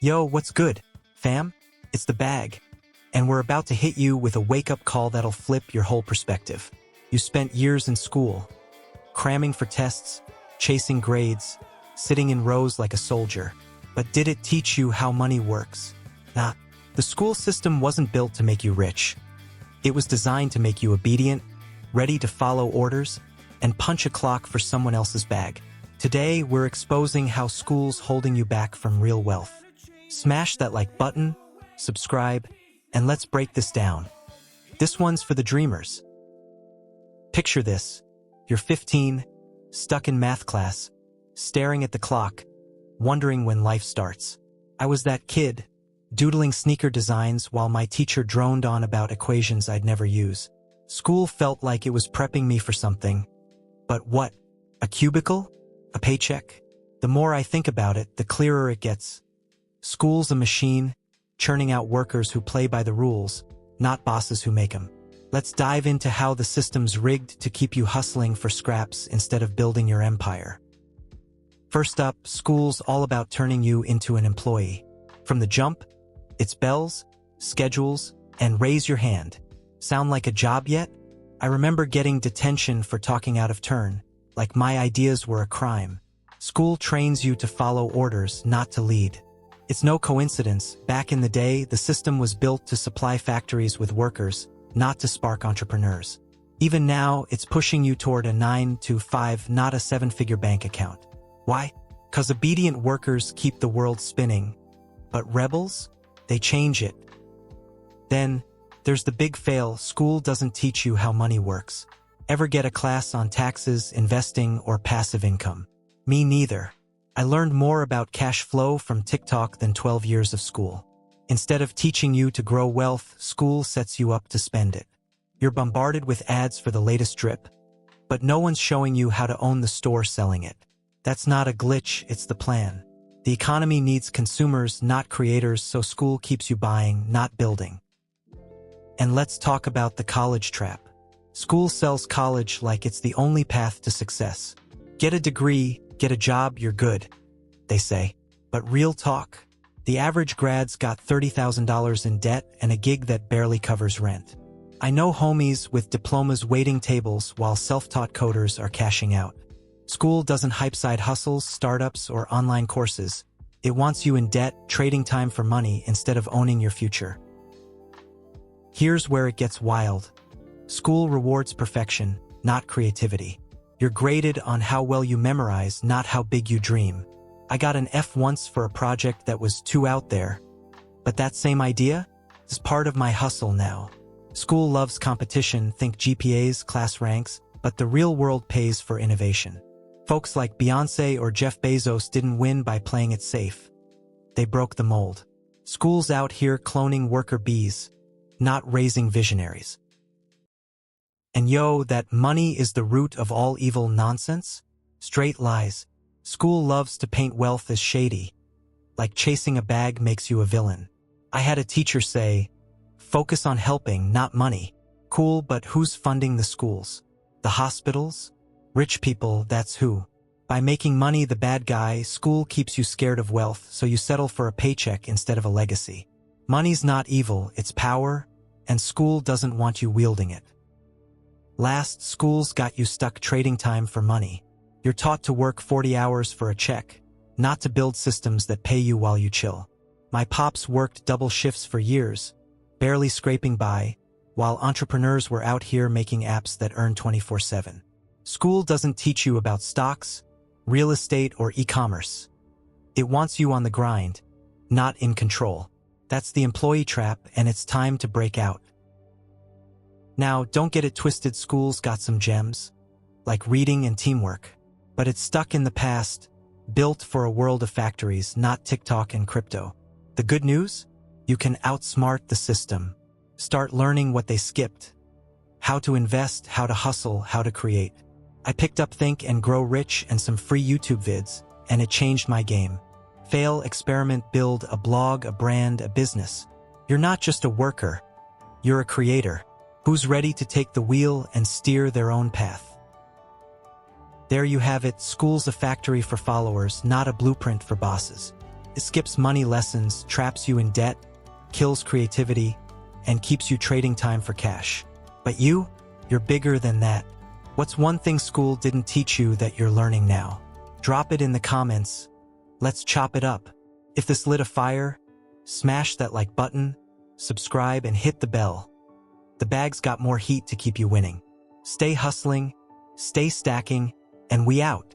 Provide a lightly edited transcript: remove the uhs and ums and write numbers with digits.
Yo, what's good, fam? It's the bag, and we're about to hit you with a wake-up call that'll flip your whole perspective. You spent years in school, cramming for tests, chasing grades, sitting in rows like a soldier. But did it teach you how money works? Nah, the school system wasn't built to make you rich. It was designed to make you obedient, ready to follow orders, and punch a clock for someone else's bag. Today, we're exposing how school's holding you back from real wealth. Smash that like button, subscribe, and let's break this down. This one's for the dreamers. Picture this. You're 15, stuck in math class, staring at the clock, wondering when life starts. I was that kid, doodling sneaker designs while my teacher droned on about equations I'd never use. School felt like it was prepping me for something. But what? A cubicle? A paycheck? The more I think about it, the clearer it gets. School's a machine, churning out workers who play by the rules, not bosses who make them. Let's dive into how the system's rigged to keep you hustling for scraps instead of building your empire. First up, school's all about turning you into an employee. From the jump, it's bells, schedules, and raise your hand. Sound like a job yet? I remember getting detention for talking out of turn, like my ideas were a crime. School trains you to follow orders, not to lead. It's no coincidence, back in the day, the system was built to supply factories with workers, not to spark entrepreneurs. Even now, it's pushing you toward a 9-to-5, not a 7-figure bank account. Why? 'Cause obedient workers keep the world spinning. But rebels? They change it. Then, there's the big fail. School doesn't teach you how money works. Ever get a class on taxes, investing, or passive income? Me neither. I learned more about cash flow from TikTok than 12 years of school. Instead of teaching you to grow wealth, school sets you up to spend it. You're bombarded with ads for the latest drip, but no one's showing you how to own the store selling it. That's not a glitch, it's the plan. The economy needs consumers, not creators, so school keeps you buying, not building. And let's talk about the college trap. School sells college like it's the only path to success. Get a degree, get a job, you're good, they say. But real talk, the average grad's got $30,000 in debt and a gig that barely covers rent. I know homies with diplomas waiting tables while self-taught coders are cashing out. School doesn't hype side hustles, startups, or online courses. It wants you in debt, trading time for money instead of owning your future. Here's where it gets wild. School rewards perfection, not creativity. You're graded on how well you memorize, not how big you dream. I got an F once for a project that was too out there. But that same idea is part of my hustle now. School loves competition, think GPAs, class ranks, but the real world pays for innovation. Folks like Beyoncé or Jeff Bezos didn't win by playing it safe. They broke the mold. School's out here cloning worker bees, not raising visionaries. And yo, that money is the root of all evil nonsense? Straight lies. School loves to paint wealth as shady, like chasing a bag makes you a villain. I had a teacher say, focus on helping, not money. Cool, but who's funding the schools? The hospitals? Rich people, that's who. By making money the bad guy, school keeps you scared of wealth, so you settle for a paycheck instead of a legacy. Money's not evil, it's power, and school doesn't want you wielding it. Last, school's got you stuck trading time for money. You're taught to work 40 hours for a check, not to build systems that pay you while you chill. My pops worked double shifts for years, barely scraping by, while entrepreneurs were out here making apps that earn 24/7. School doesn't teach you about stocks, real estate, or e-commerce. It wants you on the grind, not in control. That's the employee trap, and it's time to break out. Now, don't get it twisted, school's got some gems, like reading and teamwork. But it's stuck in the past, built for a world of factories, not TikTok and crypto. The good news? You can outsmart the system. Start learning what they skipped. How to invest, how to hustle, how to create. I picked up Think and Grow Rich and some free YouTube vids, and it changed my game. Fail, experiment, build a blog, a brand, a business. You're not just a worker. You're a creator who's ready to take the wheel and steer their own path. There you have it. School's a factory for followers, not a blueprint for bosses. It skips money lessons, traps you in debt, kills creativity, and keeps you trading time for cash. But you're bigger than that. What's one thing school didn't teach you that you're learning now? Drop it in the comments. Let's chop it up. If this lit a fire, smash that like button, subscribe, and hit the bell. The bag's got more heat to keep you winning. Stay hustling, stay stacking, and we out.